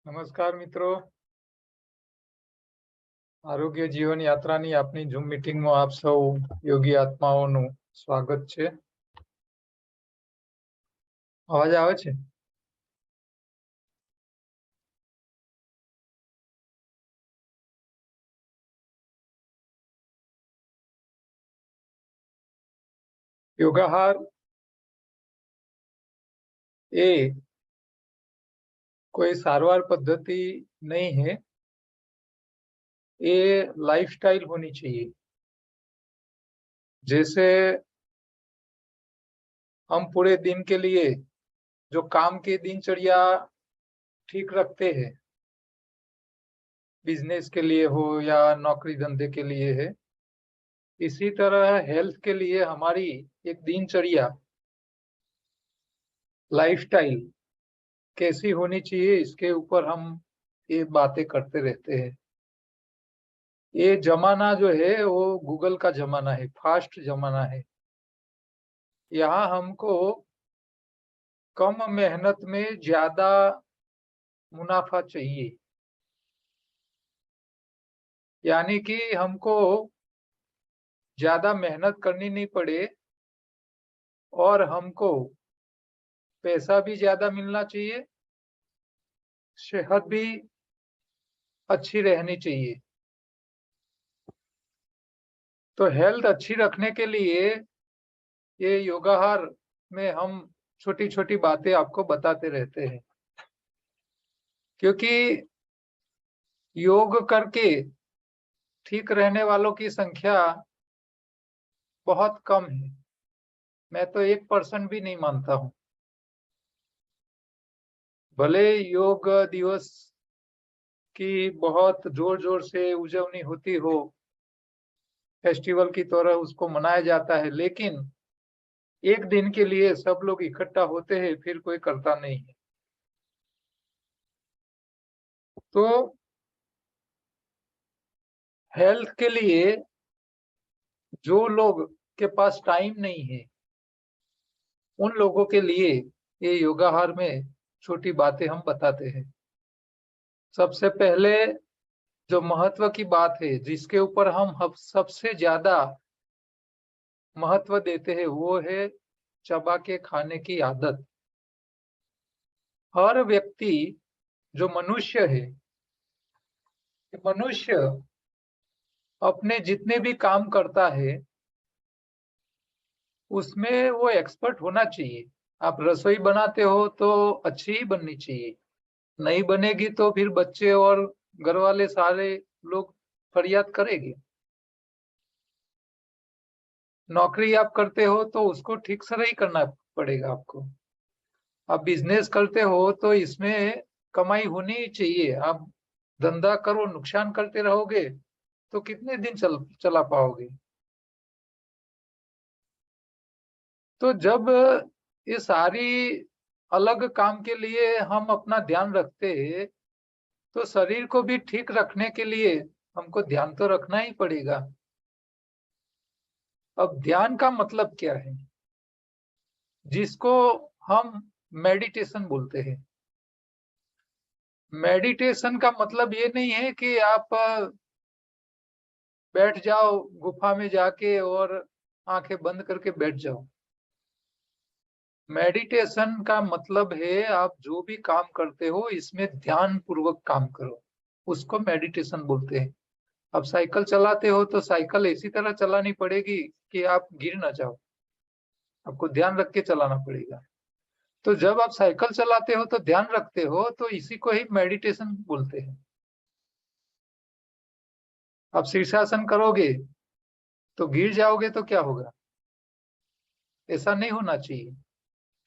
નમસ્કાર મિત્રો, આરોગ્ય જીવન યાત્રાની આપની ઝૂમ મીટિંગમાં આપ સૌ યોગી આત્માઓનું સ્વાગત છે। અવાજ આવે છે? योगाहार એ कोई सारवार पद्धति नहीं है, ये लाइफस्टाइल होनी चाहिए। जैसे हम पूरे दिन के लिए जो काम की दिनचर्या ठीक रखते हैं, बिजनेस के लिए हो या नौकरी धंधे के लिए है, इसी तरह हेल्थ के लिए हमारी एक दिनचर्या लाइफस्टाइल कैसी होनी चाहिए, इसके ऊपर हम ये बातें करते रहते हैं। ये जमाना जो है वो गूगल का जमाना है, फास्ट जमाना है। यहाँ हमको कम मेहनत में ज्यादा मुनाफा चाहिए, यानी कि हमको ज्यादा मेहनत करनी नहीं पड़े और हमको पैसा भी ज्यादा मिलना चाहिए, सेहत भी अच्छी रहनी चाहिए। तो हेल्थ अच्छी रखने के लिए ये योगाहार में हम छोटी छोटी बातें आपको बताते रहते हैं, क्योंकि योग करके ठीक रहने वालों की संख्या बहुत कम है। मैं तो 1% भी नहीं मानता हूँ। भले योग दिवस की बहुत जोर जोर से उजवनी होती हो, फेस्टिवल की तरह उसको मनाया जाता है, लेकिन एक दिन के लिए सब लोग इकट्ठा होते हैं, फिर कोई करता नहीं है। तो हेल्थ के लिए जो लोग के पास टाइम नहीं है, उन लोगों के लिए ये योगाहार में छोटी बातें हम बताते हैं। सबसे पहले जो महत्व की बात है, जिसके ऊपर हम सबसे ज्यादा महत्व देते हैं, वो है चबा के खाने की आदत। हर व्यक्ति जो मनुष्य है, मनुष्य अपने जितने भी काम करता है उसमें वो एक्सपर्ट होना चाहिए। आप रसोई बनाते हो तो अच्छी ही बननी चाहिए, नहीं बनेगी तो फिर बच्चे और घर वाले सारे लोग फरियाद करेंगे। नौकरी आप करते हो तो उसको ठीक से ही करना पड़ेगा आपको। आप बिजनेस करते हो तो इसमें कमाई होनी चाहिए। आप धंधा करो, नुकसान करते रहोगे तो कितने दिन चला पाओगे। तो जब ये सारी अलग काम के लिए हम अपना ध्यान रखते हैं, तो शरीर को भी ठीक रखने के लिए हमको ध्यान तो रखना ही पड़ेगा। अब ध्यान का मतलब क्या है, जिसको हम मेडिटेशन बोलते हैं। मेडिटेशन का मतलब ये नहीं है कि आप बैठ जाओ गुफा में जाके और आंखें बंद करके बैठ जाओ। मेडिटेशन का मतलब है आप जो भी काम करते हो इसमें ध्यान पूर्वक काम करो, उसको मेडिटेशन बोलते हैं। अब साइकिल चलाते हो तो साइकिल ऐसी तरह चलानी पड़ेगी कि आप गिर ना जाओ, आपको ध्यान रख के चलाना पड़ेगा। तो जब आप साइकिल चलाते हो तो ध्यान रखते हो, तो इसी को ही मेडिटेशन बोलते हैं। आप शीर्षासन करोगे तो गिर जाओगे तो क्या होगा, ऐसा नहीं होना चाहिए।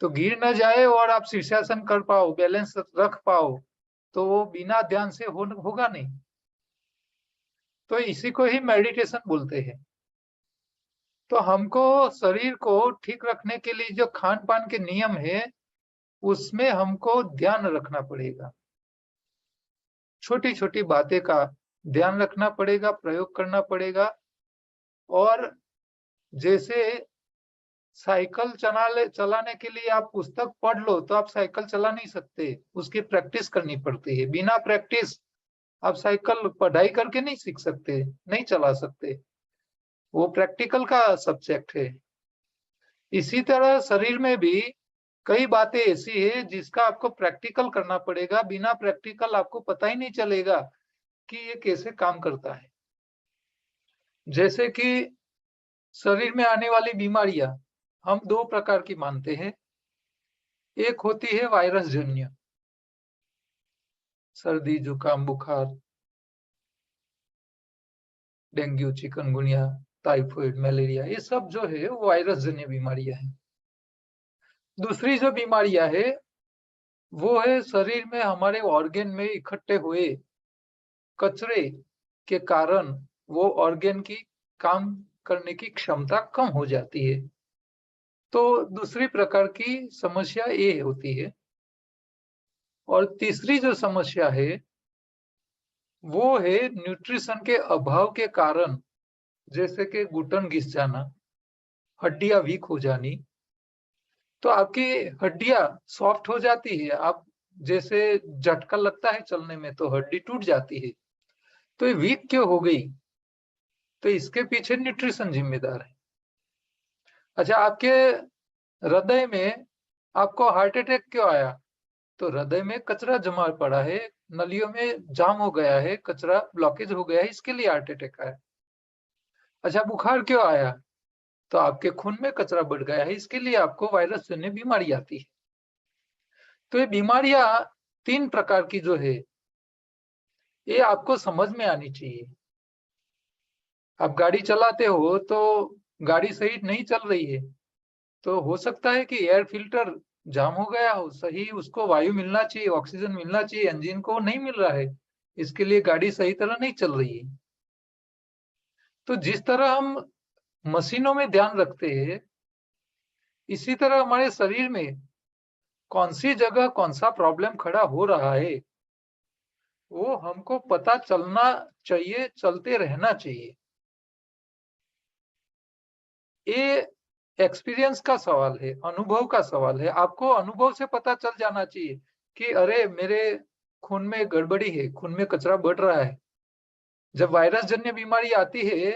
तो गिर न जाए और आप शीर्षासन कर पाओ, बैलेंस रख पाओ, तो वो बिना ध्यान से होगा नहीं। तो इसी को ही मेडिटेशन बोलते हैं। तो हमको शरीर को ठीक रखने के लिए जो खान पान के नियम है उसमें हमको ध्यान रखना पड़ेगा। छोटी छोटी बातें का ध्यान रखना पड़ेगा, प्रयोग करना पड़ेगा। और जैसे साइकिल चलाने के लिए आप पुस्तक पढ़ लो तो आप साइकिल चला नहीं सकते, उसकी प्रैक्टिस करनी पड़ती है। बिना प्रैक्टिस आप साइकिल पढ़ाई करके नहीं सीख सकते, नहीं चला सकते, वो प्रैक्टिकल का सब्जेक्ट है। इसी तरह शरीर में भी कई बातें ऐसी है जिसका आपको प्रैक्टिकल करना पड़ेगा, बिना प्रैक्टिकल आपको पता ही नहीं चलेगा कि ये कैसे काम करता है। जैसे कि शरीर में आने वाली बीमारियां हम दो प्रकार की मानते हैं। एक होती है वायरस जन्य, सर्दी जुकाम बुखार, डेंगू चिकनगुनिया टाइफाइड मलेरिया, ये सब जो है वो वायरस जन्य बीमारियां हैं। दूसरी जो बीमारियां है वो है शरीर में हमारे ऑर्गन में इकट्ठे हुए कचरे के कारण वो ऑर्गन की काम करने की क्षमता कम हो जाती है। तो दूसरी प्रकार की समस्या ये होती है। और तीसरी जो समस्या है वो है न्यूट्रिशन के अभाव के कारण, जैसे कि घुटन घिस जाना, हड्डियां वीक हो जानी। तो आपकी हड्डियां सॉफ्ट हो जाती है, आप जैसे झटका लगता है चलने में तो हड्डी टूट जाती है। तो ये वीक क्यों हो गई? तो इसके पीछे न्यूट्रिशन जिम्मेदार है। अच्छा, आपके हृदय में आपको हार्ट अटैक क्यों आया? तो हृदय में कचरा जमा पड़ा है, नलियों में जाम हो गया है, कचरा ब्लॉकेज हो गया है, इसके लिए हार्ट अटैक आया। अच्छा, बुखार क्यों आया? तो आपके खून में कचरा बढ़ गया है, इसके लिए आपको वायरस जन्य बीमारी आती है। तो ये बीमारियां तीन प्रकार की जो है ये आपको समझ में आनी चाहिए। आप गाड़ी चलाते हो तो गाड़ी सही नहीं चल रही है, तो हो सकता है कि एयर फिल्टर जाम हो गया हो, सही उसको वायु मिलना चाहिए, ऑक्सीजन मिलना चाहिए, इंजन को नहीं मिल रहा है, इसके लिए गाड़ी सही तरह नहीं चल रही है। तो जिस तरह हम मशीनों में ध्यान रखते हैं, इसी तरह हमारे शरीर में कौन सी जगह कौन सा प्रॉब्लम खड़ा हो रहा है वो हमको पता चलना चाहिए, चलते रहना चाहिए। ये एक्सपीरियंस का सवाल है, अनुभव का सवाल है। आपको अनुभव से पता चल जाना चाहिए कि अरे मेरे खून में गड़बड़ी है, खून में कचरा बढ़ रहा है। जब वायरस जन्य बीमारी आती है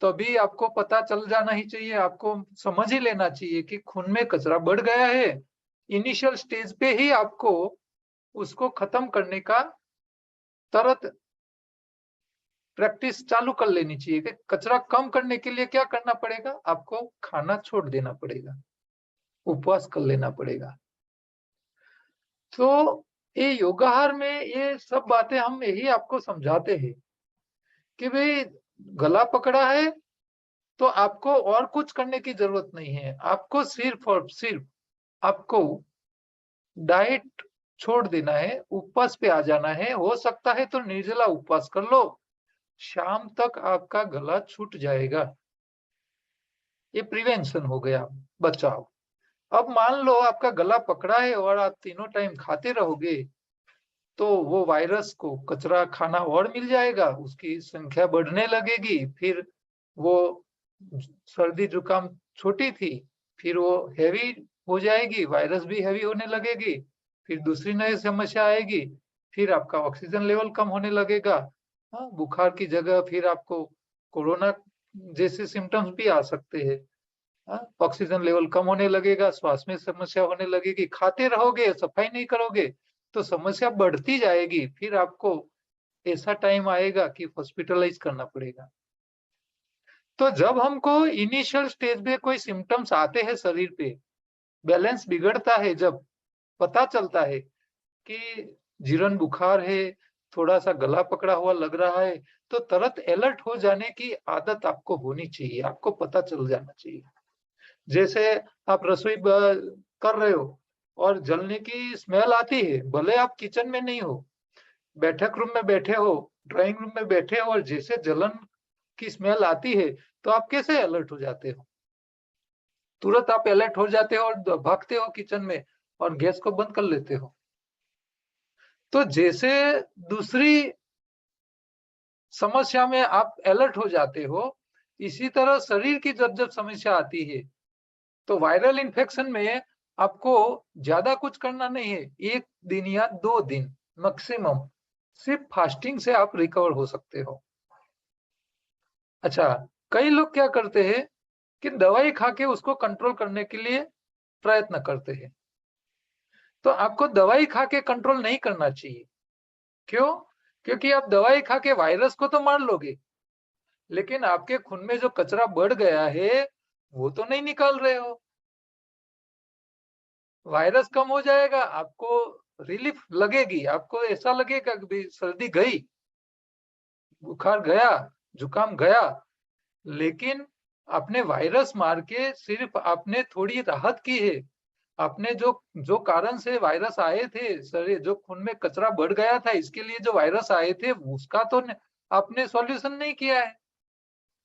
तभी आपको पता चल जाना ही चाहिए, आपको समझ ही लेना चाहिए कि खून में कचरा बढ़ गया है। इनिशियल स्टेज पे ही आपको उसको खत्म करने का तुरंत प्रैक्टिस चालू कर लेनी चाहिए कि कचरा कम करने के लिए क्या करना पड़ेगा, आपको खाना छोड़ देना पड़ेगा, उपवास कर लेना पड़ेगा। तो ये योगाहार में ये सब बातें हम यही आपको समझाते हैं कि भाई गला पकड़ा है तो आपको और कुछ करने की जरूरत नहीं है, आपको सिर्फ और सिर्फ आपको डाइट छोड़ देना है, उपवास पे आ जाना है। हो सकता है तो निर्जला उपवास कर लो, शाम तक आपका गला छूट जाएगा। ये प्रिवेंशन हो गया, बचाव। अब मान लो आपका गला पकड़ा है और आप तीनों टाइम खाते रहोगे तो वो वायरस को कचरा खाना और मिल जाएगा, उसकी संख्या बढ़ने लगेगी। फिर वो सर्दी जुकाम छोटी थी, फिर वो हैवी हो जाएगी, वायरस भी हैवी होने लगेगी, फिर दूसरी नई समस्या आएगी, फिर आपका ऑक्सीजन लेवल कम होने लगेगा। हाँ, बुखार की जगह फिर आपको कोरोना जैसे सिम्टम्स भी आ सकते हैं। हाँ, ऑक्सीजन लेवल कम होने लगेगा, श्वास में समस्या होने लगेगी, खाते रहोगे सफाई नहीं करोगे तो समस्या बढ़ती जाएगी, फिर आपको ऐसा टाइम आएगा कि हॉस्पिटलाइज करना पड़ेगा। तो जब हमको इनिशियल स्टेज पे कोई सिम्टम्स आते हैं शरीर पे, बैलेंस बिगड़ता है, जब पता चलता है कि जीर्ण बुखार है, थोड़ा सा गला पकड़ा हुआ लग रहा है, तो तुरंत अलर्ट हो जाने की आदत आपको होनी चाहिए, आपको पता चल जाना चाहिए। जैसे आप रसोई कर रहे हो और जलने की स्मेल आती है, भले आप किचन में नहीं हो, बैठक रूम में बैठे हो, ड्राइंग रूम में बैठे हो और जैसे जलन की स्मेल आती है तो आप कैसे अलर्ट हो जाते हो? तुरंत आप अलर्ट हो जाते हो और भागते हो किचन में और गैस को बंद कर लेते हो। तो जैसे दूसरी समस्या में आप अलर्ट हो जाते हो, इसी तरह शरीर की जब जब समस्या आती है तो वायरल इन्फेक्शन में आपको ज्यादा कुछ करना नहीं है, 1 दिन या 2 दिन मैक्सिमम सिर्फ फास्टिंग से आप रिकवर हो सकते हो। अच्छा, कई लोग क्या करते हैं कि दवाई खा के उसको कंट्रोल करने के लिए प्रयत्न करते हैं। तो आपको दवाई खा के कंट्रोल नहीं करना चाहिए। क्यों? क्योंकि आप दवाई खा के वायरस को तो मार लोगे, लेकिन आपके खून में जो कचरा बढ़ गया है वो तो नहीं निकाल रहे हो। वायरस कम हो जाएगा, आपको रिलीफ लगेगी, आपको ऐसा लगेगा कि भाई सर्दी गई, बुखार गया, जुकाम गया, लेकिन आपने वायरस मार के सिर्फ आपने थोड़ी राहत की है। आपने जो जो कारण से वायरस आए थे, शरीर जो खून में कचरा बढ़ गया था, इसके लिए जो वायरस आए थे उसका तो आपने सॉल्यूशन नहीं किया है।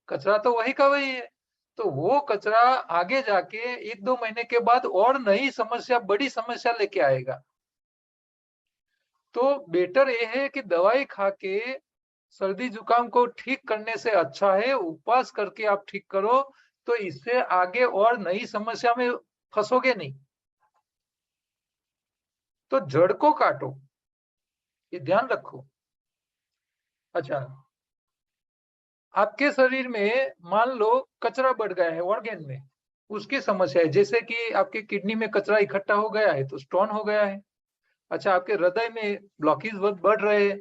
कचरा तो वही का वही है। तो वो कचरा आगे जाके 1-2 महीने के बाद और नई समस्या, बड़ी समस्या लेके आएगा। तो बेटर ये है कि दवाई खा के सर्दी जुकाम को ठीक करने से अच्छा है उपवास करके आप ठीक करो, तो इससे आगे और नई समस्या में फंसोगे नहीं। तो जड़ को काटो, ये ध्यान रखो। अच्छा, आपके शरीर में मान लो कचरा बढ़ गया है ऑर्गेन में, उसकी समस्या है, जैसे कि आपके किडनी में कचरा इकट्ठा हो गया है तो स्टोन हो गया है। अच्छा, आपके हृदय में ब्लॉकेज बढ़ रहे हैं।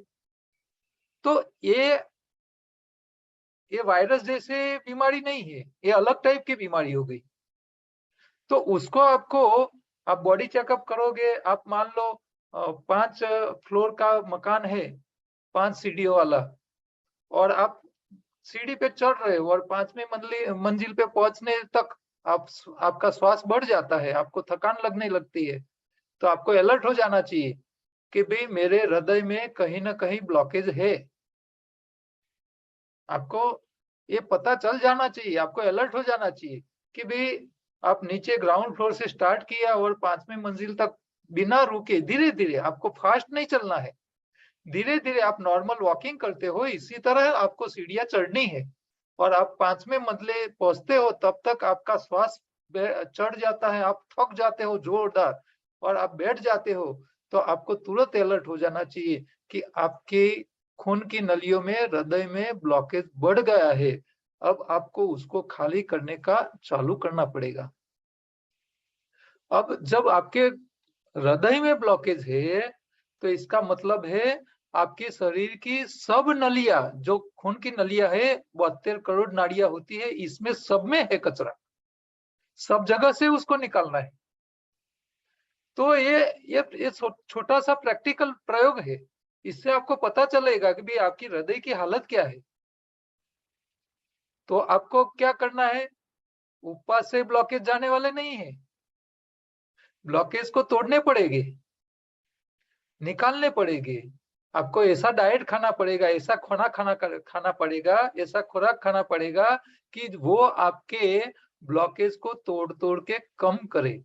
तो ये वायरस जैसे बीमारी नहीं है, ये अलग टाइप की बीमारी हो गई। तो उसको आपको, आप बॉडी चेकअप करोगे, आप मान लो 5 फ्लोर का मकान है, 5 सीढ़ियों वाला, और आप सीढ़ी पे चढ़ रहे हो और 5वीं मंजिल पे पहुंचने तक आपका श्वास बढ़ जाता है, आपको थकान लगने लगती है, तो आपको अलर्ट हो जाना चाहिए कि भाई मेरे हृदय में कहीं ना कहीं ब्लॉकेज है। आपको ये पता चल जाना चाहिए, आपको अलर्ट हो जाना चाहिए कि भाई आप नीचे ग्राउंड फ्लोर से स्टार्ट किया और 5वीं मंजिल तक बिना रुके धीरे धीरे, आपको फास्ट नहीं चलना है, धीरे धीरे आप नॉर्मल वॉकिंग करते हो इसी तरह आपको सीढ़ियां चढ़नी है। और आप 5वें मंजिले पहुंचते हो तब तक आपका श्वास चढ़ जाता है, आप थक जाते हो जोरदार और आप बैठ जाते हो, तो आपको तुरंत अलर्ट हो जाना चाहिए कि आपके खून की नलियों में, हृदय में ब्लॉकेज बढ़ गया है। अब आपको उसको खाली करने का चालू करना पड़ेगा। अब जब आपके हृदय में ब्लॉकेज है तो इसका मतलब है आपके शरीर की सब नलियां, जो खून की नलियां है, 72 करोड़ नाड़ियां होती है, इसमें सब में है कचरा, सब जगह से उसको निकालना है। तो ये छोटा सा प्रैक्टिकल प्रयोग है, इससे आपको पता चलेगा कि भाई आपकी हृदय की हालत क्या है। तो आपको क्या करना है, उपवास से ब्लॉकेज जाने वाले नहीं है, ब्लॉकेज को तोड़ने पड़ेंगे, निकालने पड़ेंगे। आपको ऐसा डाइट खाना पड़ेगा, ऐसा खाना पड़ेगा, ऐसा खुराक खाना पड़ेगा कि वो आपके ब्लॉकेज को तोड़ तोड़ के कम करे।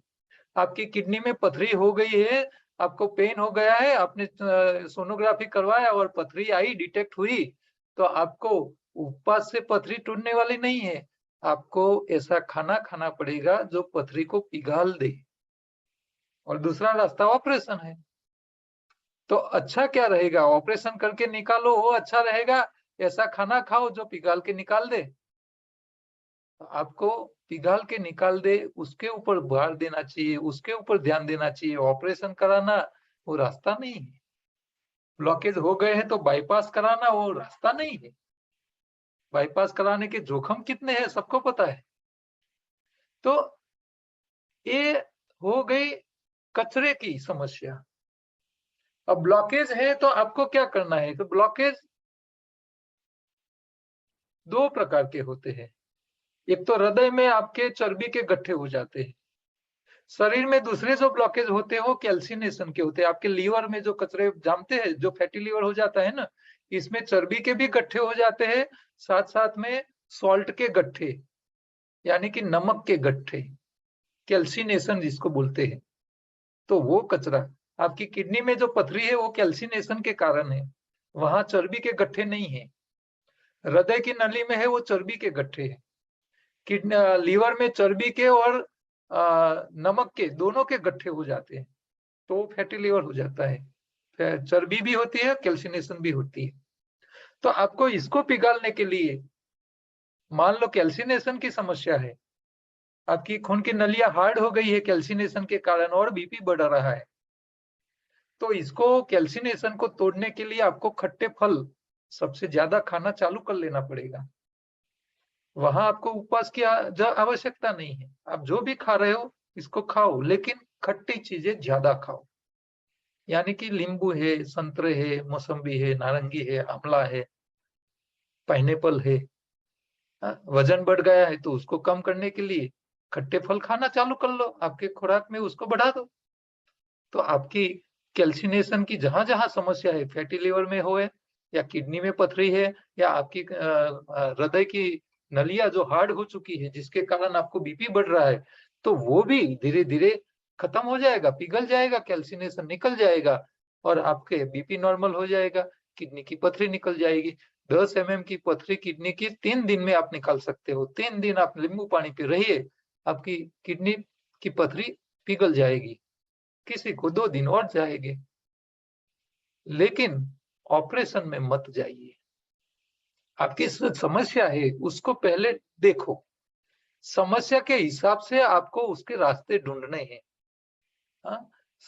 आपकी किडनी में पथरी हो गई है, आपको पेन हो गया है, आपने सोनोग्राफी करवाया और पथरी आई, डिटेक्ट हुई, तो आपको उपवास से पथरी टूटने वाली नहीं है, आपको ऐसा खाना खाना पड़ेगा जो पथरी को पिघाल दे। और दूसरा रास्ता ऑपरेशन है। तो अच्छा क्या रहेगा, ऑपरेशन करके निकालो वो अच्छा रहेगा, ऐसा खाना खाओ जो पिघाल के निकाल दे। आपको पिघाल के निकाल दे उसके ऊपर भार देना चाहिए, उसके ऊपर ध्यान देना चाहिए। ऑपरेशन कराना वो रास्ता नहीं है, ब्लॉकेज हो गए हैं तो बाईपास कराना वो रास्ता नहीं है। बाईपास कराने के जोखिम कितने हैं सबको पता है। तो ये हो गई कचरे की समस्या। अब ब्लॉकेज है तो आपको क्या करना है, तो ब्लॉकेज 2 प्रकार के होते हैं। एक तो हृदय में आपके चर्बी के गट्ठे हो जाते हैं। शरीर में दूसरे जो ब्लॉकेज होते हैं वो कैल्सिनेशन के होते हैं। आपके लीवर में जो कचरे जमते हैं, जो फैटी लीवर हो जाता है ना, इसमें चर्बी के भी गट्ठे हो जाते हैं, साथ साथ में सॉल्ट के गट्ठे, यानी कि नमक के गट्ठे, कैल्सिनेशन जिसको बोलते हैं। तो वो कचरा आपकी किडनी में जो पथरी है वो कैल्सिनेशन के कारण है, वहां चर्बी के गट्ठे नहीं है। हृदय की नली में है वो चर्बी के गट्ठे है, किडनी लीवर में चर्बी के और नमक के दोनों के गट्ठे हो जाते हैं, तो फैटी लिवर हो जाता है। फिर चर्बी भी होती है, कैल्सिनेशन भी होती है। तो आपको इसको पिघालने के लिए, मान लो कैल्सिनेशन की समस्या है, आपकी खून की नलियां हार्ड हो गई है कैल्सिनेशन के कारण और बीपी बढ़ रहा है, तो इसको कैल्सिनेशन को तोड़ने के लिए आपको खट्टे फल सबसे ज्यादा खाना चालू कर लेना पड़ेगा। वहां आपको उपवास की आवश्यकता नहीं है, आप जो भी खा रहे हो इसको खाओ, लेकिन खट्टी चीजें ज्यादा खाओ। यानी कि नींबू है, संतरे है, मौसम्बी है, नारंगी है, आंवला है, पाइनएप्पल है। वजन बढ़ गया है तो उसको कम करने के लिए खट्टे फल खाना चालू कर लो, आपके खुराक में उसको बढ़ा दो। तो आपकी कैल्सिनेशन की जहां जहां समस्या है, फैटी लिवर में हो या किडनी में पथरी है या आपकी हृदय की नलियां जो हार्ड हो चुकी है जिसके कारण आपको बीपी बढ़ रहा है, तो वो भी धीरे धीरे खत्म हो जाएगा, पिघल जाएगा, कैल्सिनेशन निकल जाएगा और आपके बीपी नॉर्मल हो जाएगा, किडनी की पथरी निकल जाएगी। 10 mm की पथरी किडनी की 3 दिन में आप निकाल सकते हो। 3 दिन आप नींबू पानी पे रहिए, आपकी किडनी की पथरी पिघल जाएगी। किसी को 2 दिन और जाएंगे, लेकिन ऑपरेशन में मत जाइए। आपकी समस्या है उसको पहले देखो, समस्या के हिसाब से आपको उसके रास्ते ढूंढने हैं।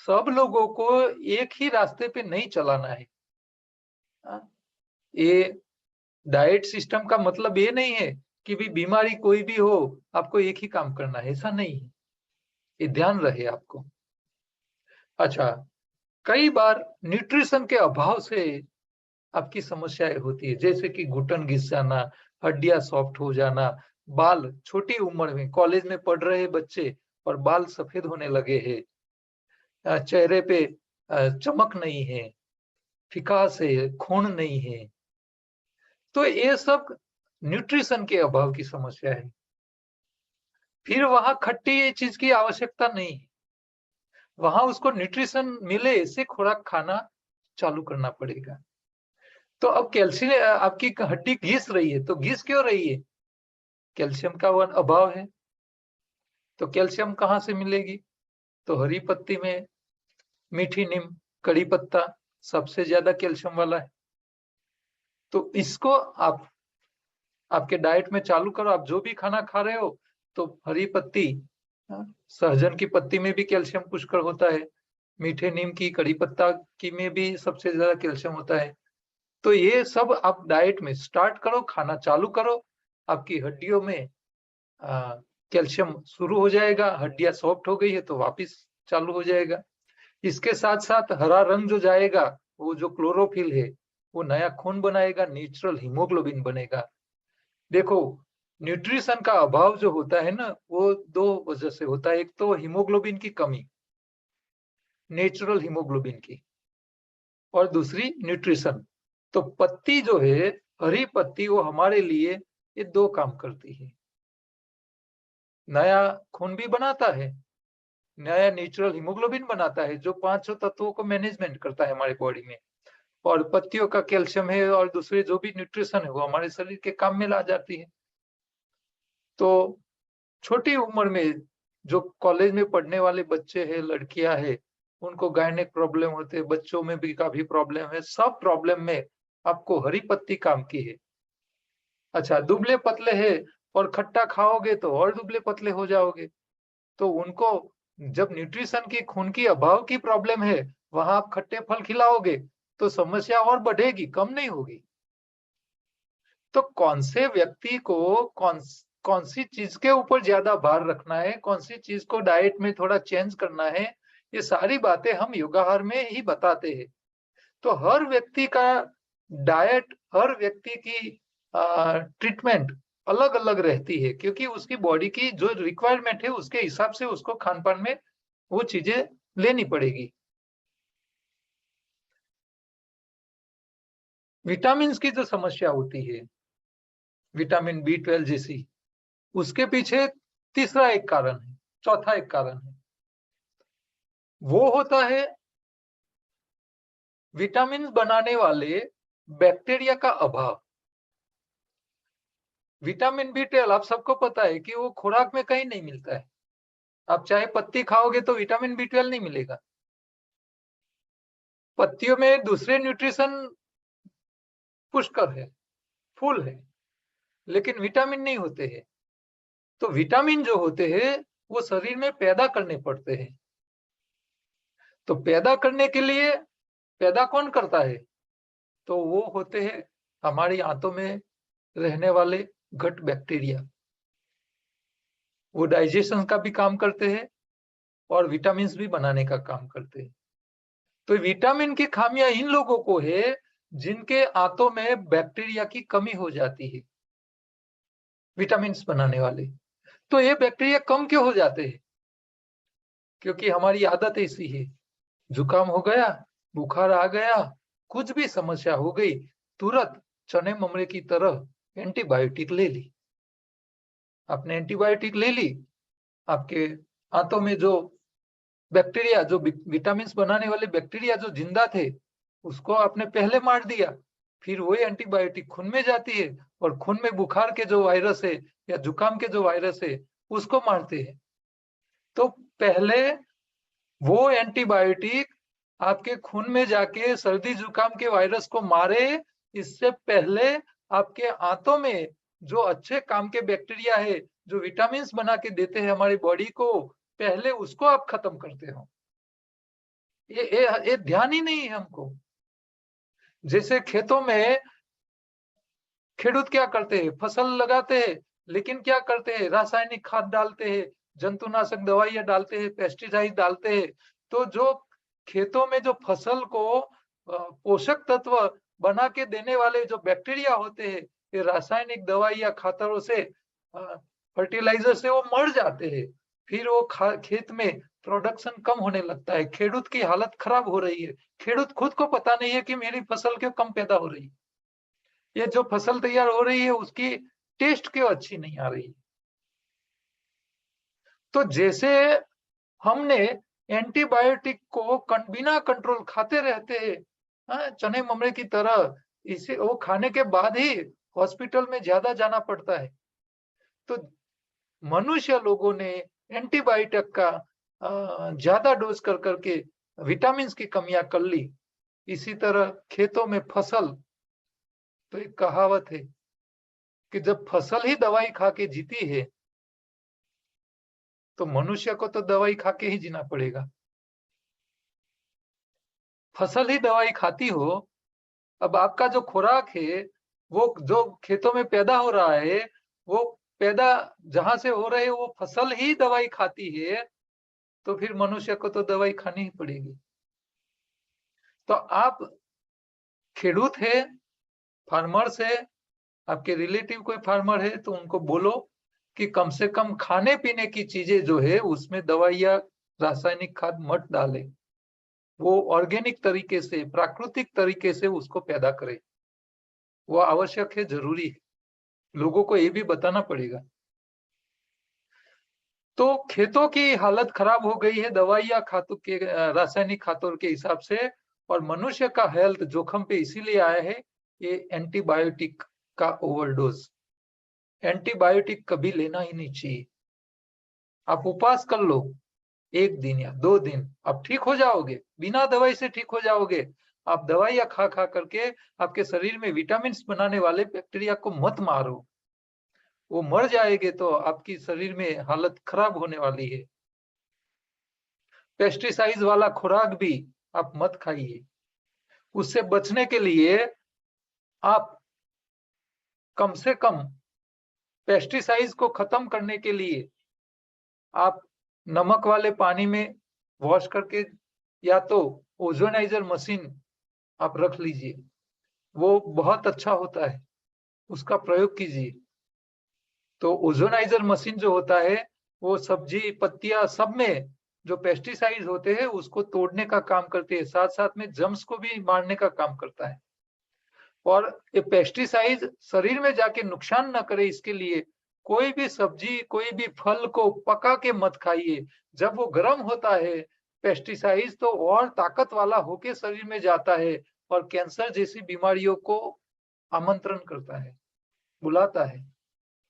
सब लोगों को एक ही रास्ते पे नहीं चलाना है। ये डाइट सिस्टम का मतलब ये नहीं है कि भी बीमारी कोई भी हो आपको एक ही काम करना है, ऐसा नहीं है, ये ध्यान रहे आपको। अच्छा, कई बार न्यूट्रिशन के अभाव से आपकी समस्याएं होती है, जैसे कि घुटन घिस जाना, हड्डियां सॉफ्ट हो जाना, बाल छोटी उम्र में कॉलेज में पढ़ रहे बच्चे और बाल सफेद होने लगे हैं, चेहरे पे चमक नहीं है, फिकास है, खून नहीं है, तो ये सब न्यूट्रिशन के अभाव की समस्या है। फिर वहां खट्टी चीज की आवश्यकता नहीं है, वहां उसको न्यूट्रिशन मिले ऐसे खुराक खाना चालू करना पड़ेगा। तो अब कैल्शियम आपकी हड्डी घिस रही है, तो घिस क्यों रही है? कैल्शियम का वह अभाव है। तो कैल्शियम कहाँ से मिलेगी? तो हरी पत्ती में, मीठी नीम, कड़ी पत्ता सबसे ज्यादा कैल्शियम वाला है। तो इसको आप आपके डाइट में चालू करो। आप जो भी खाना खा रहे हो तो हरी पत्ती, सहजन की पत्ती में भी कैल्शियम पुष्कळ होता है, मीठे नीम की, कड़ी पत्ता की में भी सबसे ज्यादा कैल्शियम होता है। तो ये सब आप डाइट में स्टार्ट करो, खाना चालू करो, आपकी हड्डियों में कैल्शियम शुरू हो जाएगा, हड्डियां सॉफ्ट हो गई है तो वापिस चालू हो जाएगा। इसके साथ साथ हरा रंग जो जाएगा, वो जो क्लोरोफिल है वो नया खून बनाएगा, नेचुरल हीमोग्लोबिन बनेगा। देखो, न्यूट्रिशन का अभाव जो होता है ना, वो 2 वजह से होता है। एक तो हीमोग्लोबिन की कमी, नेचुरल हीमोग्लोबिन की, और दूसरी न्यूट्रिशन। तो पत्ती जो है, हरी पत्ती, वो हमारे लिए ये 2 काम करती है। नया खून भी बनाता है, नया नेचुरल हीमोग्लोबिन बनाता है जो 5 तत्वों को मैनेजमेंट करता है हमारे बॉडी में, और पत्तियों का कैल्शियम है और दूसरे जो भी न्यूट्रिशन है वो हमारे शरीर के काम में ला जाती है। तो छोटी उम्र में जो कॉलेज में पढ़ने वाले बच्चे हैं, लड़कियां हैं, उनको गायनेक प्रॉब्लम होते हैं, बच्चों में भी काफी प्रॉब्लम है, सब प्रॉब्लम में आपको हरी पत्ती काम की है। अच्छा, दुबले पतले है और खट्टा खाओगे तो और दुबले पतले हो जाओगे, तो उनको जब न्यूट्रिशन की, खून की अभाव की प्रॉब्लम है, वहां आप खट्टे फल खिलाओगे तो समस्या और बढ़ेगी, कम नहीं होगी। तो कौन से व्यक्ति को कौन सी चीज के ऊपर ज्यादा भार रखना है, कौन सी चीज को डाइट में थोड़ा चेंज करना है, ये सारी बातें हम योगाहार में ही बताते हैं। तो हर व्यक्ति का डाइट, हर व्यक्ति की ट्रीटमेंट अलग अलग रहती है, क्योंकि उसकी बॉडी की जो रिक्वायरमेंट है उसके हिसाब से उसको खान पान में वो चीजें लेनी पड़ेगी। विटामिन की जो समस्या होती है, विटामिन B12 जैसी, उसके पीछे तीसरा एक कारण है, चौथा एक कारण है, वो होता है विटामिन बनाने वाले बैक्टीरिया का अभाव। विटामिन B12 आप सबको पता है कि वो खुराक में कहीं नहीं मिलता है, आप चाहे पत्ती खाओगे तो विटामिन B12 नहीं मिलेगा। पत्तियों में दूसरे न्यूट्रिशन पुष्कर है, फुल है, लेकिन विटामिन नहीं होते हैं। तो विटामिन जो होते हैं वो शरीर में पैदा करने पड़ते हैं। तो पैदा करने के लिए पैदा कौन करता है? तो वो होते हैं हमारी आंतों में रहने वाले गट बैक्टीरिया। वो डाइजेशन का भी काम करते हैं और विटामिन भी बनाने का काम करते हैं। तो विटामिन की खामियां इन लोगों को है जिनके आंतों में बैक्टीरिया की कमी हो जाती है, विटामिन बनाने वाले। तो ये बैक्टीरिया कम क्यों हो जाते हैं? क्योंकि हमारी आदत ऐसी है, जुकाम हो गया, बुखार आ गया, कुछ भी समस्या हो गई, तुरंत चने ममरे की तरह एंटीबायोटिक ले ली। आपने एंटीबायोटिक ले ली, आपके आंतों में जो बैक्टीरिया, जो विटामिन बनाने वाले बैक्टीरिया जो जिंदा थे, उसको आपने पहले मार दिया, फिर वही एंटीबायोटिक खून में जाती है और खून में बुखार के जो वायरस है या जुकाम के जो वायरस है उसको मारते हैं। तो पहले वो एंटीबायोटिक आपके खून में जाके सर्दी जुकाम के वायरस को मारे, इससे पहले आपके आंतों में जो अच्छे काम के बैक्टीरिया है, जो विटामिन बना के देते हैं हमारी बॉडी को, पहले उसको आप खत्म करते हो। ये ध्यान ही नहीं है हमको। जैसे खेतों में खेडूत क्या करते हैं, फसल लगाते हैं, लेकिन क्या करते हैं, रासायनिक खाद डालते हैं, जंतुनाशक दवाइयां डालते हैं, पेस्टिसाइड डालते हैं। तो जो खेतों में जो फसल को पोषक तत्व बना के देने वाले जो बैक्टीरिया होते हैं, ये रासायनिक दवाई या खातरों से, फर्टिलाइजर से वो मर जाते हैं। फिर वो खेत में प्रोडक्शन कम होने लगता है, खेडूत की हालत खराब हो रही है। खेडूत खुद को पता नहीं है कि मेरी फसल क्यों कम पैदा हो रही है, ये जो फसल तैयार हो रही है उसकी टेस्ट क्यों अच्छी नहीं आ रही। तो जैसे हमने एंटीबायोटिक को बिना कंट्रोल खाते रहते हैं, चने ममरे की तरह, इसे वो खाने के बाद ही हॉस्पिटल में ज्यादा जाना पड़ता है। तो मनुष्य लोगों ने एंटीबायोटिक का ज्यादा डोज कर करके विटामिन की कमियां कर ली। इसी तरह खेतों में फसल, तो एक कहावत है कि जब फसल ही दवाई खा के जीती है, तो मनुष्य को तो दवाई खा के ही जीना पड़ेगा। फसल ही दवाई खाती हो, अब आपका जो खुराक है वो जो खेतों में पैदा हो रहा है, वो पैदा जहां से हो रहे है वो फसल ही दवाई खाती है, तो फिर मनुष्य को तो दवाई खानी ही पड़ेगी। तो आप खेडूत है, फार्मर्स है, आपके रिलेटिव कोई फार्मर है तो उनको बोलो कि कम से कम खाने पीने की चीजें जो है उसमें दवाइयां, रासायनिक खाद मत डाले, वो ऑर्गेनिक तरीके से, प्राकृतिक तरीके से उसको पैदा करे। वो आवश्यक है, जरूरी है, लोगों को ये भी बताना पड़ेगा। तो खेतों की हालत खराब हो गई है दवाइयां खातों के, रासायनिक खातों के हिसाब से, और मनुष्य का हेल्थ जोखम पे इसीलिए आया है ये एंटीबायोटिक का ओवरडोज। एंटीबायोटिक कभी लेना ही नहीं चाहिए। आप उपवास कर लो 1 दिन या 2 दिन, आप ठीक हो जाओगे, बिना दवाई से ठीक हो जाओगे। आप दवाइयां खा खा करके आपके शरीर में विटामिन बनाने वाले बैक्टीरिया को मत मारो, वो मर जाएंगे तो आपकी शरीर में हालत खराब होने वाली है। पेस्टिसाइड वाला खुराक भी आप मत खाइए। उससे बचने के लिए आप कम से कम पेस्टिसाइड्स को खत्म करने के लिए आप नमक वाले पानी में वॉश करके, या तो ओजोनाइजर मशीन आप रख लीजिए, वो बहुत अच्छा होता है, उसका प्रयोग कीजिए। तो ओजोनाइजर मशीन जो होता है वो सब्जी पत्तियां सब में जो पेस्टिसाइड होते हैं उसको तोड़ने का काम करती है, साथ साथ में जम्स को भी मारने का काम करता है। और ये पेस्टिसाइड शरीर में जाके नुकसान न करे, इसके लिए कोई भी सब्जी, कोई भी फल को पका के मत खाइए। जब वो गर्म होता है पेस्टिसाइड, तो और ताकत वाला होके शरीर में जाता है और कैंसर जैसी बीमारियों को आमंत्रण करता है, बुलाता है।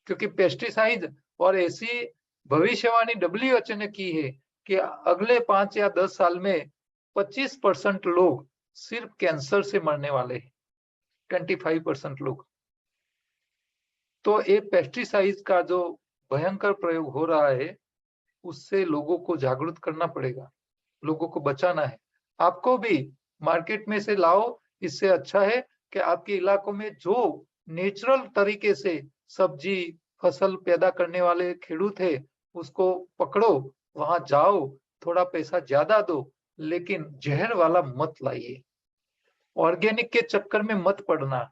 क्योंकि पेस्टिसाइड और ऐसी भविष्यवाणी WHO ने की है कि अगले 5 या 10 साल में 25% लोग सिर्फ कैंसर से मरने वाले हैं, 25% लोग। तो ये पेस्टिसाइड का जो भयंकर प्रयोग हो रहा है, उससे लोगों को जागरूक करना पड़ेगा, लोगों को बचाना है। आपको भी मार्केट में से लाओ, इससे अच्छा है कि आपके इलाकों में जो नेचुरल तरीके से सब्जी फसल पैदा करने वाले खेडूत है, उसको पकड़ो, वहां जाओ, थोड़ा पैसा ज्यादा दो, लेकिन जहर वाला मत लाइए। ऑर्गेनिक के चक्कर में मत पड़ना।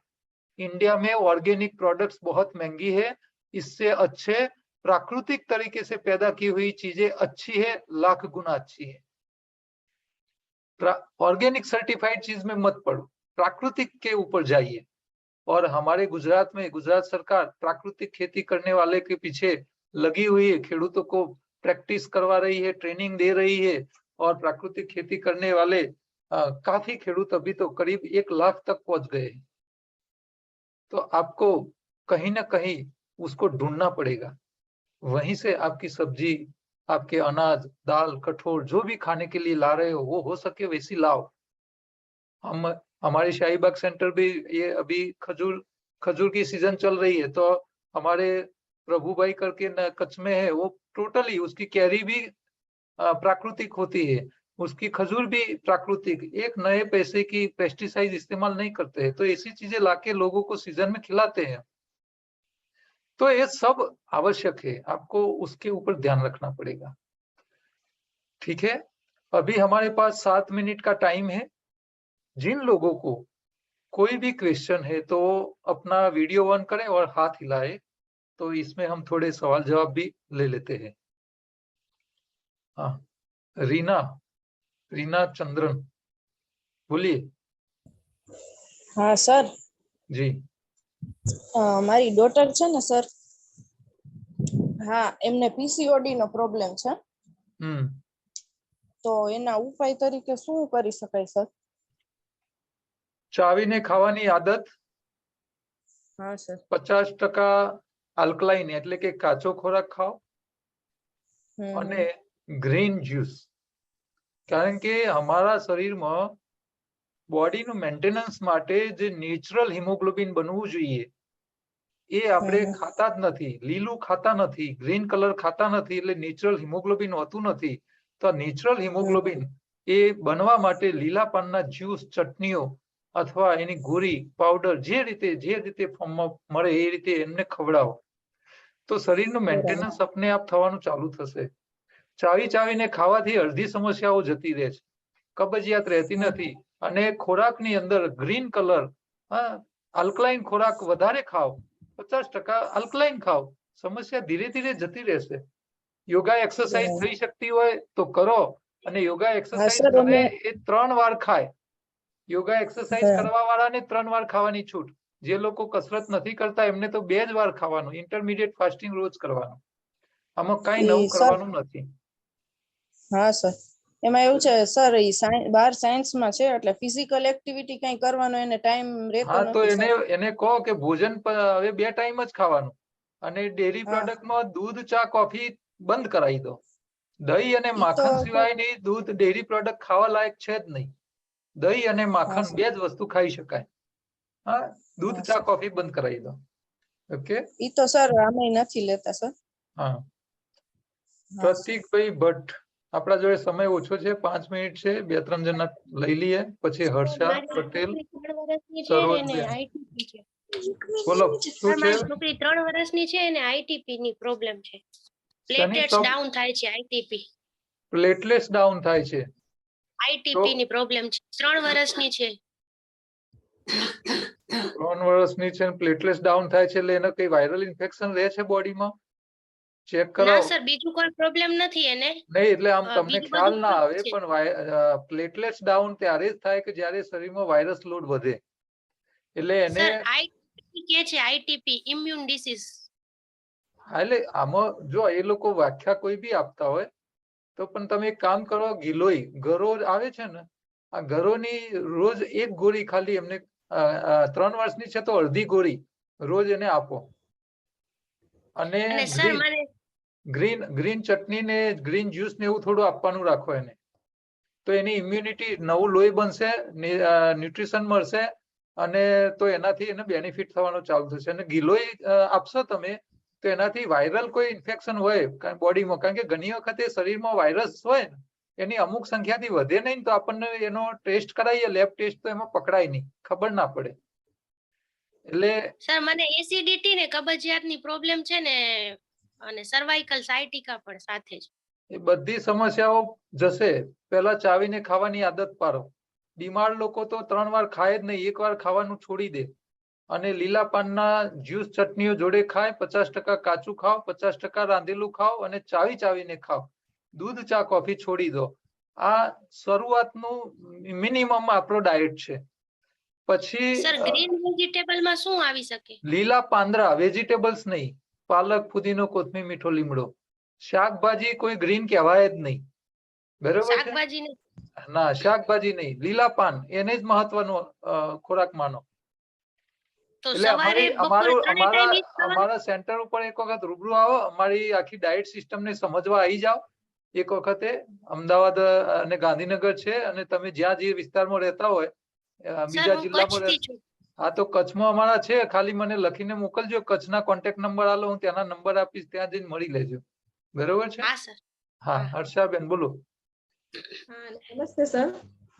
इंडिया में ऑर्गेनिक प्रोडक्ट्स बहुत महंगी है, इससे अच्छे प्राकृतिक तरीके से पैदा की हुई चीजें अच्छी है, लाख गुना अच्छी है। ऑर्गेनिक सर्टिफाइड चीज में मत पड़ो, प्राकृतिक के ऊपर जाइए। और हमारे गुजरात में गुजरात सरकार प्राकृतिक खेती करने वाले के पीछे लगी हुई है, खेडूतों को प्रैक्टिस करवा रही है, ट्रेनिंग दे रही है, और प्राकृतिक खेती करने वाले काफी खेडूत अभी तो करीब 1 लाख तक पहुंच गए। तो आपको कहीं ना कहीं उसको ढूंढना पड़ेगा, वहीं से आपकी सब्जी, आपके अनाज, दाल, कठोर जो भी खाने के लिए ला रहे हो, वो हो सके वैसी लाओ। हम हमारे शाहीबाग सेंटर भी ये अभी खजूर की सीजन चल रही है, तो हमारे प्रभु भाई करके कच्छ में है, वो टोटली उसकी कैरी भी प्राकृतिक होती है, उसकी खजूर भी प्राकृतिक, एक नए पैसे की पेस्टिसाइड इस्तेमाल नहीं करते हैं। तो ऐसी चीजें लाके लोगों को सीजन में खिलाते हैं। तो ये सब आवश्यक है, आपको उसके ऊपर ध्यान रखना पड़ेगा। ठीक है, अभी हमारे पास 7 मिनट का टाइम है। जिन लोगों को कोई भी क्वेश्चन है तो अपना वीडियो ऑन करें और हाथ हिलाए, तो इसमें हम थोड़े सवाल जवाब भी ले लेते हैं। हाँ, रीना चंद्रन, बोलिए। हाँ सर जी। મારી ડોટર છે ને સર, હા એમને પીસીઓડી નો પ્રોબ્લેમ છે, તો એના ઉપાય તરીકે શું કરી શકાય સર? ચાવીને ખાવાની આદત, હા સર, 50% આલ્કલાઇન એટલે કે કાચો ખોરાક ખાઓ, અને ગ્રીન જ્યુસ, કારણ કે અમારા શરીરમાં બોડીનું મેન્ટેનન્સ માટે જે નેચરલ હિમોગ્લોબિન બનવું જોઈએ એ આપણે ખાતા જ નથી, લીલું ખાતા નથી, ગ્રીન કલર ખાતા નથી, એટલે નેચરલ હિમોગ્લોબિન હોતું નથી। તો નેચરલ હિમોગ્લોબિન એ બનવા માટે લીલા પાનના જ્યુસ, ચટણીઓ અથવા એની ગોળી, પાવડર જે રીતે ફોર્મમાં મળે એ રીતે એમને ખવડાવો, તો શરીરનું મેન્ટેનન્સ अपने आप થવાનું ચાલુ થશે। ચાવીને ખાવાથી અડધી સમસ્યાઓ જતી રહે છે, કબજિયાત રહેતી નથી, અને ખોરાકની અંદર ગ્રીન કલર, આલ્કલાઇન ખોરાક વધારે ખાઓ, 50% આલ્કલાઇન ખાઓ, સમસ્યા ધીરે ધીરે જતી રહેશે। યોગા એક્સરસાઇઝ થઈ શકતી હોય તો કરો, અને યોગા એક્સરસાઇઝ કરે એ 3 વાર ખાય। યોગા એક્સરસાઇઝ કરવા વાળાને 3 વાર ખાવાની છૂટ, જે લોકો કસરત નથી કરતા એમને તો 2 જ વાર ખાવાનું, ઇન્ટરમીડિયેટ ફાસ્ટિંગ રોજ કરવાનું, આમાં કઈ નવું કરવાનું નથી। હા સર, એમાં એવું છે સર, ઈ 12 સાયન્સમાં છે એટલે ફિઝિકલ એક્ટિવિટી કઈ કરવાનો એને ટાઈમ રહેતો હા, તો નથી સર। એને કહો કે ભોજન હવે 2 ટાઈમ જ ખાવાનું, અને ડેરી પ્રોડક્ટમાં दूध चा कॉफी બંધ કરાવી દો। દહીં અને માખણ સિવાયની दूध ડેરી પ્રોડક્ટ ખાવા લાયક છે જ નહીં। દહીં અને માખણ 2 જ વસ્તુ ખાઈ શકાય। હા, दूध चा कॉफी બંધ કરાવી દો। ઓકે, ઈ તો સર અમે નથી લેતા સર। હા, પ્રતીકભાઈ ભટ્ટ, આપણા જોડે સમય ઓછો છે, 5 મિનિટ છે, 2-3 જણા લઈ લઈએ, પછી હર્ષા પટેલ, સરોજબેન, બોલો શું છે? મારી છોકરી 3 વર્ષની છે અને આઈટીપી ની પ્રોબ્લેમ છે, પ્લેટલેટ્સ ડાઉન થાય છે, આઈટીપી પ્લેટલેટ્સ ડાઉન થાય છે, આઈટીપી ની પ્રોબ્લેમ છે, 3 વર્ષની છે। 3 વર્ષની છે, પ્લેટલેટ્સ ડાઉન થાય છે, એટલે એને કઈ વાયરલ ઇન્ફેક્શન રહે છે બોડીમાં? ચેક ના કરાવો। સર, બીજું કોઈ પ્રોબ્લેમ નથી એને। નહીં, એટલે આમ તમને બીજું ખ્યાલ બધું ના ઠીક આવે, છે। પણ પ્લેટલેટ્સ ડાઉન ત્યારે જ થાય કે જ્યારે શરીરમાં વાયરસ લોડ વધે, એટલે એને સર આઈટીપી કે છે, આઈટીપી ઇમ્યુન ડિસીઝ। એટલે આમાં જો એ લોકો વ્યાખ્યા કોઈ બી આપતા હોય તો પણ તમે એક કામ કરો, ગિલોય ગરો આવે છે ને, આ ગરોની રોજ 1 ગોળી ખાલી એમને 3 વર્ષની છે તો અડધી ગોળી રોજ એને આપો। અને સર ગ્રીન ચટણી ને ગ્રીન જ્યુસ ને એવું થોડું આપવાનું રાખો એને, તો એની ઇમ્યુનિટી, નવું લોહી બનશે, ન્યુટ્રિશન મળશે, અને તો એનાથી એને બેનિફિટ થવાનો ચાલુ થશે. અને ગિલોય આપશો તમે તો એનાથી વાયરલ કોઈ ઇન્ફેક્શન હોય બોડીમાં, કારણ કે ઘણી વખતે શરીરમાં વાયરસ હોય ને એની અમુક સંખ્યાથી વધે નહીં, તો આપણને એનો ટેસ્ટ કરાવીએ લેબ ટેસ્ટ, તો એમાં પકડાય નહીં, ખબર ના પડે. એટલે સર મને એસિડિટી ને કબજિયાતની પ્રોબ્લેમ છે ને, અને સર્વાઇકલ સાયટિકા પણ સાથે જ. એ બધી સમસ્યાઓ જશે. પહેલા ચાવીને ખાવાની આદત પાડો. બીમાર લોકો તો 3 વાર ખાય જ નહીં, 1 વાર ખાવાનું છોડી દે. અને લીલા પાનના જ્યુસ ચટણીઓ જોડે ખાય, 50% કાચું ખાઓ, 50% રાંધેલું ખાઓ, અને ચાવીને ખાઓ. દૂધ, ચા, કોફી છોડી દો. આ શરૂઆતનું મિનિમમ આપણો ડાયટ છે. પછી સર ગ્રીન વેજીટેબલ માં શું આવી શકે? લીલા પાંદડા, વેજીટેબલ્સ નહીં, પાલક, ફુદીનો, કોથમીર, મીઠો લીમડો. શાકભાજી કોઈ ગ્રીન કહેવાય જ નહીં, બરોબર છે? શાકભાજી ને ના, શાકભાજી નહીં, લીલા પાન એને જ મહત્વનો ખોરાક માનો. તો એટલે સવારે બપોરે ત્રણે ટાઈમ ઈ જ ખાવાનું? અમારા સેન્ટર ઉપર એક વખત રૂબરૂ આવો, અમારી આખી ડાયટ સિસ્ટમ ને સમજવા આવી જાઓ એક વખતે. અમદાવાદ અને ગાંધીનગર છે, અને તમે જ્યાં જે વિસ્તારમાં રહેતા હોય સર બીજા હું જિલ્લામાં કચ્છથી છું. હા, તો કચ્છમાં અમારા છે, ખાલી મને લખીને મોકલજો. કચ્છના કોન્ટેક્ટ નંબર આલો, હું ત્યાંના નંબર આપીશ, ત્યાં જઈને મળી લેજો, બરોબર છે? હા સર. હા, હર્ષાબેન બોલો. હા, નમસ્તે સર.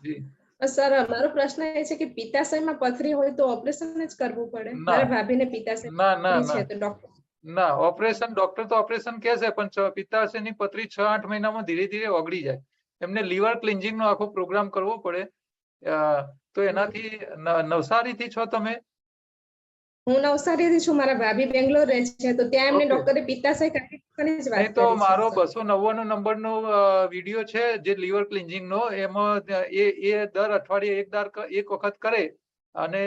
જી સર, મારો પ્રશ્ન એ છે કે પિત્તાશયમાં પથરી હોય તો ઓપરેશન જ કરવું પડે? ના. મારા ભાભીને પિત્તાશય ના ના પથરી ના છે તો ડોક્ટર ના, ઓપરેશન, ડોક્ટર તો ઓપરેશન કહે છે, પણ પિત્તાશયની પથરી 6-8 મહિનામાં ધીરે ધીરે ઓગળી જાય. એમને લીવર ક્લિન્જિંગ નો આખો પ્રોગ્રામ કરવો પડે. તો એનાથી નવસારીથી છો તમે? હું નવસારીથી છું, મારા ભાભી બેંગ્લોર રહે છે, તો ત્યાં એમને Okay. ડોક્ટરે પિત્તાશય કાઢવાની જ વાત નહીં તો કરી છે, મારો સર. 299 નંબરનો વિડીયો છે જે લીવર ક્લિન્જિંગ નો, એમાં એ દર અઠવાડિયે એક વખત કરે, અને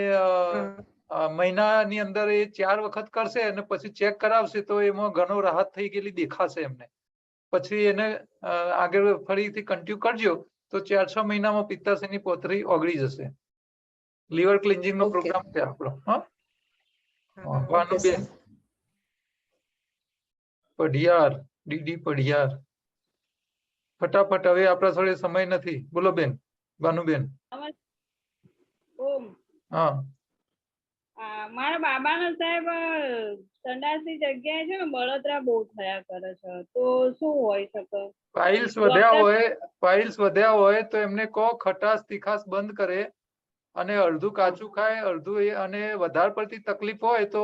મહિનાની અંદર એ 4 વખત કરશે, અને પછી ચેક કરાવશે તો એમાં ઘણો રાહત થઈ ગયેલી દેખાશે એમને. પછી એને આગળ ફરીથી કન્ટિન્યુ કરજો, તો 4-6 મહિનામાં પિત્તાશયની પથરી ઓગળી જશે. લીવર ક્લિન્જિંગ નો Okay. પ્રોગ્રામ છે આપણો. હા, હા, okay, Bhanuben sir. Padhiyar, DD Padhiyar. ફટાફટ, હવે આપણા જોડે સમય નથી. બોલો બેન, ભાનુબેન. ઓમ હા, મારા બાબાનો સાહેબ સંડાસની જગ્યાએ છે ને બળતરા બહુ થયા કરે છે, તો શું હોય શકે? પાઇલ્સ વધ્યા હોય તો એમને કહો ખટાશ તીખાશ બંધ કરે, અને અડધું કાચું ખાય, અડધું અને વધારે પડતી તકલીફ હોય તો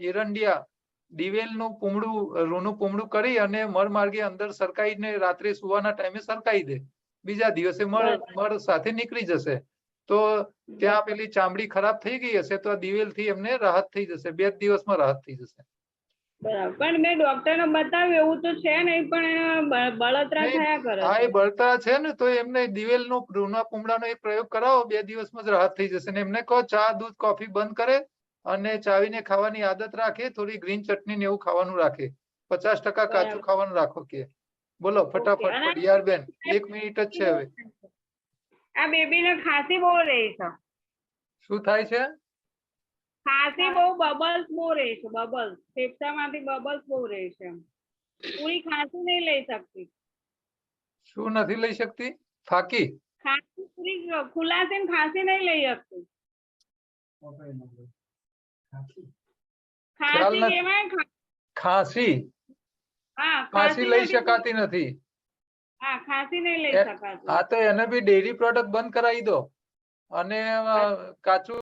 એરંડિયા, દિવેલનું પૂમડું, રૂનું પૂમડું કરી અને મળ માર્ગે અંદર સરકાઈને રાત્રે સુવાના ટાઈમે સરકાઈ દે. બીજા દિવસે મળ સાથે નીકળી જશે. તો ત્યાં પેલી ચામડી ખરાબ થઈ ગઈ હશે તો આ દિવેલથી એમને રાહત થઈ જશે. 2 દિવસમાં રાહત થઈ જશે. બરાબર, પણ મેં ડોક્ટરને બતાવ્યું એવું તો છે નહીં, પણ બળતરા થયા કરે હા, છે. એ બળતરા છે ને, તો એમને દિવેલનો, રૂના પૂમડાનો એક પ્રયોગ કરાવો, 2 દિવસમાં જ રાહત થઈ જશે. ને એમને કહો ચા, દૂધ, કોફી બંધ કરે, અને ચાવીને ખાવાની આદત રાખે, થોડી ગ્રીન ચટણી ને એવું ખાવાનું રાખે, 50% કાચું ખાવાનું રાખો કે. બોલો ફટાફટ, અને પઢિયાર બેન, 1 મિનિટ જ છે હવે. આ બેબીને ખાંસી બહુ રહી છે, શું થાય છે? ખાંસી બહુ, બબલ્સ બહુ રહી છે, બબલ્સ ફેફસામાંથી બબલ્સ બહુ રહી છે. પૂરી ખાંસી નહીં લઈ શકતી, શું નથી લઈ શકતી? ફાકી? ખાંસી પૂરી ખુલાસીને ખાંસી નહીં લઈ શકતી. ખ્યાલ ખાંસી નથી. કહેવાય, ખાંસી? હા, ખાંસી લઈ નથી. શકાતી નથી. હા, ખાંસી નહીં લઈ શકાતી. હા, તો એને બી ડેરી પ્રોડક્ટ બંધ કરાવી દો, અને કાચું